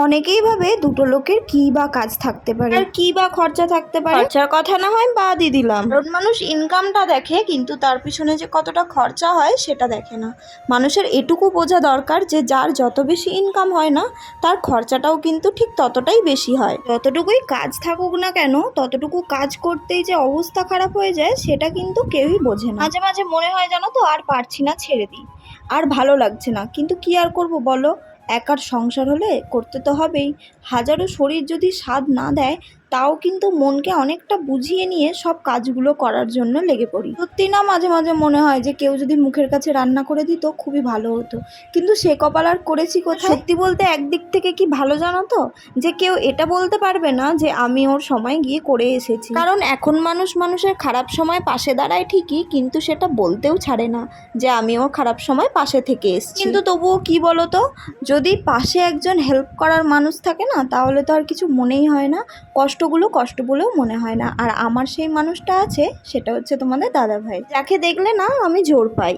অনেকেই ভাবে দুটো লোকের কি বা কাজ থাকতে পারে আর কি বা খরচা থাকতে পারে। খরচার কথা না হয় বাদই দিলাম, কারণ মানুষ ইনকামটা দেখে কিন্তু তার পিছনে যে কতটা খরচা হয় সেটা দেখে না। মানুষের এটুকু বোঝা দরকার যে যার যত বেশি ইনকাম হয় না তার খরচাটাও কিন্তু ঠিক ততটাই বেশি হয়। যতটুকুই কাজ থাকুক না কেন ততটুকু কাজ করতেই যে অবস্থা খারাপ হয়ে যায় সেটা কিন্তু কেউই বোঝে না। মাঝে মাঝে মনে হয় জানো তো, আর পারছি না, ছেড়ে দিই, আর ভালো লাগছে না, কিন্তু কি আর করব বলো, একার সংসার হলে করতে তো হবেই। হাজারো শরীর যদি সাধ না দেয় তাও কিন্তু মনকে অনেকটা বুঝিয়ে নিয়ে সব কাজগুলো করার জন্য লেগে পড়ি। সত্যি না, মাঝে মাঝে মনে হয় যে কেউ যদি মুখের কাছে রান্না করে দিত খুবই ভালো হতো, কিন্তু সে কপাল আর করেছি কোথায়। সত্যি বলতে একদিক থেকে কি ভালো জানো তো, যে কেউ এটা বলতে পারবে না যে আমি ওর সময় গিয়ে করে এসেছি, কারণ এখন মানুষ মানুষের খারাপ সময় পাশে দাঁড়ায় ঠিকই, কিন্তু সেটা বলতেও ছাড়ে না যে আমি ওর খারাপ সময় পাশে থেকে এসেছি। কিন্তু তবুও কি বলো তো, যদি পাশে একজন হেল্প করার মানুষ থাকে না তাহলে তো আর কিছু মনেই হয় না, কষ্টগুলো কষ্ট বলেও মনে হয় না। আর আমার সেই মানুষটা আছে, সেটা হচ্ছে তোমাদের দাদা ভাই, যাকে দেখলে না আমি জোর পাই।